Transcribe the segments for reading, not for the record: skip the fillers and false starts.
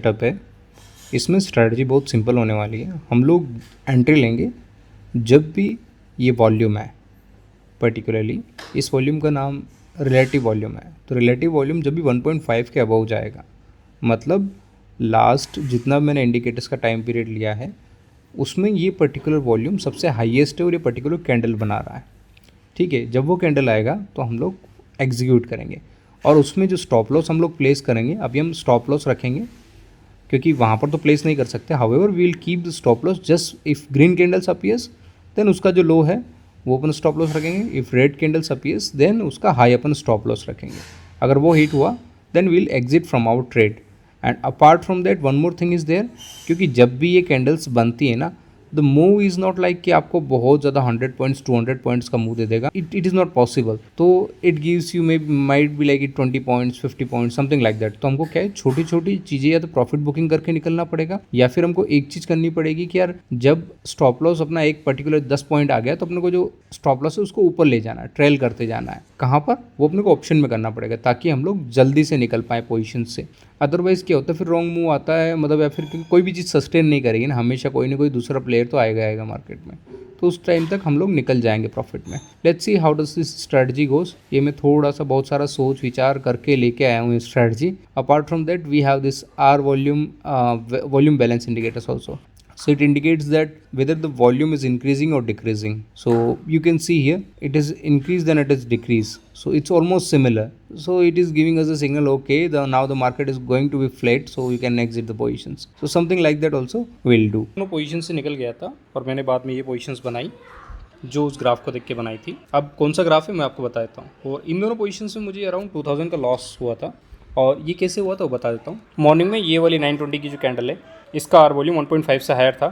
Setup है, इसमें strategy बहुत सिंपल होने वाली है। हम लोग एंट्री लेंगे जब भी ये वॉल्यूम है, पर्टिकुलरली इस वॉल्यूम का नाम रिलेटिव वॉल्यूम है। तो रिलेटिव वॉल्यूम जब भी 1.5 के अबव जाएगा, मतलब लास्ट जितना मैंने इंडिकेटर्स का टाइम पीरियड लिया है उसमें ये पर्टिकुलर वॉल्यूम सबसे हाईएस्ट है और ये पर्टिकुलर कैंडल बना रहा है, ठीक है। जब वो कैंडल आएगा तो हम लोग एग्जीक्यूट करेंगे और उसमें जो स्टॉप लॉस हम लोग प्लेस करेंगे, अभी हम स्टॉप लॉस रखेंगे क्योंकि वहाँ पर तो प्लेस नहीं कर सकते। However we will keep the stop loss just if green candles appears then उसका जो लो है वो अपन स्टॉप लॉस रखेंगे। If red candles appears then उसका हाई अपन स्टॉप लॉस रखेंगे। अगर वो हिट हुआ then we'll exit from our trade. And apart from that one more thing is there, क्योंकि जब भी ये कैंडल्स बनती है ना, the move is not like कि आपको बहुत ज़्यादा 100 पॉइंट्स 200 पॉइंट्स का मूव दे देगा। It is not possible. तो it gives you may might be like it 20 points 50 points something like that. तो हमको क्या है, छोटी छोटी चीज़ें या तो प्रॉफिट बुकिंग करके निकलना पड़ेगा या फिर हमको एक चीज़ करनी पड़ेगी कि यार जब स्टॉप लॉस अपना एक पर्टिकुलर 10 पॉइंट आ गया तो अपने को जो स्टॉप लॉस है उसको ऊपर ले जाना है, ट्रेल करते जाना है। कहाँ पर, वो अपने को ऑप्शन में करना पड़ेगा ताकि हम लोग जल्दी से निकल पाए पोजीशन से। अदरवाइज़ क्या होता है, फिर रॉन्ग मूव आता है, मतलब या फिर कोई भी चीज़ सस्टेन नहीं करेगी ना, हमेशा कोई ना कोई दूसरा प्लेयर तो आएगा मार्केट में, तो उस टाइम तक हम लोग निकल जाएंगे प्रॉफिट में। Let's see how does this strategy goes. ये मैं थोड़ा सा बहुत सारा सोच विचार करके लेके आया हूँ strategy. Apart from that we have this are volume balance indicators also. So it indicates that whether the volume is increasing or decreasing. So you can see here it is increased then it is decreased. So it's almost similar. So it is giving us a signal, okay, now the market is going to be flat, so you can exit the positions. So something like that also will do. दोनों position से निकल गया था और मैंने बाद में ये पोजीशंस बनाई जो उस ग्राफ को देख के बनाई थी। अब कौन सा ग्राफ है मैं आपको बता देता हूँ। और इन दोनों पोजीशंस में मुझे अराउंड 2000 का लॉस हुआ था और ये कैसे हुआ था वो बता देता हूँ। मॉर्निंग में ये वाली 920 की जो कैंडल है इसका आर वॉल्यूम 1.5 से हायर था,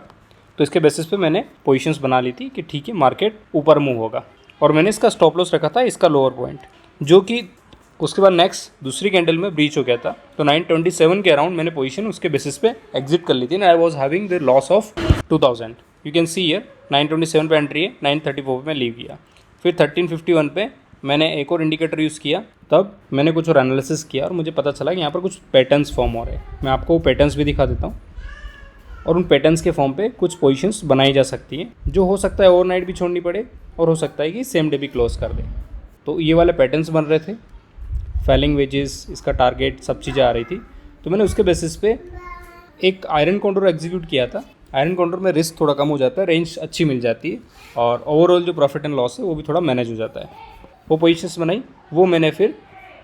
तो इसके बेसिस पे मैंने पोजीशंस बना ली थी कि ठीक है मार्केट ऊपर मूव होगा। और मैंने इसका स्टॉप लॉस रखा था इसका लोअर पॉइंट, जो कि उसके बाद नेक्स्ट दूसरी कैंडल में ब्रीच हो गया था। तो 927 के अराउंड मैंने पोजीशन उसके बेसिस पे एग्जिट कर ली थी। I was having the loss of 2000। You can see here 927 पे एंट्री है, 934 पे मैं लीव किया। फिर 1351 पे मैंने एक और इंडिकेटर यूज़ किया, तब मैंने कुछ और एनालिसिस किया और मुझे पता चला कि यहाँ पर कुछ पैटर्न्स फॉर्म हो रहे हैं। मैं आपको पैटर्न्स भी दिखा देता हूँ और उन पैटर्न्स के फॉर्म पे कुछ पोजीशंस बनाई जा सकती हैं, जो हो सकता है ओवरनाइट भी छोड़नी पड़े और हो सकता है कि सेम डे भी क्लोज कर दे। तो ये वाले पैटर्न्स बन रहे थे, फैलिंग वेजेस, इसका टारगेट, सब चीज़ें आ रही थी। तो मैंने उसके बेसिस पे एक आयरन कॉन्डोर एग्जीक्यूट किया था। आयरन कॉन्डोर में रिस्क थोड़ा कम हो जाता है, रेंज अच्छी मिल जाती है और ओवरऑल जो प्रॉफिट एंड लॉस है वो भी थोड़ा मैनेज हो जाता है। वो पोजीशंस बनाई, वो मैंने फिर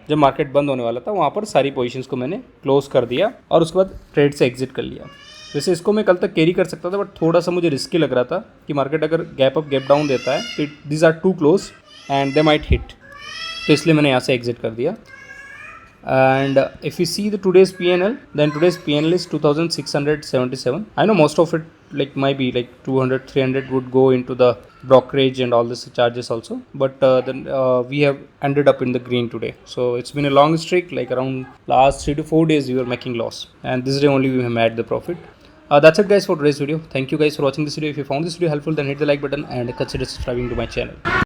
जब मार्केट बंद होने वाला था वहाँ पर सारी पोजीशंस को मैंने क्लोज कर दिया और उसके बाद ट्रेड से एग्जिट कर लिया। वैसे इसको मैं कल तक कैरी कर सकता था, बट थोड़ा सा मुझे रिस्की लग रहा था कि मार्केट अगर गैप अप गैप डाउन देता है तो this are to close and they might hit, तो इसलिए मैंने यहाँ से एग्जिट कर दिया। And if you see the today's PNL, then today's PNL is 2677। I know most of it like might be like 200-300 would go into the brokerage and all this charges also, but then we have ended up in the green today. So it's been a long streak, like around last 3 to 4 days we were making loss, and this day only we have made the profit. That's it guys for today's video. Thank you guys for watching this video. If you found this video helpful, then hit the like button and consider subscribing to my channel.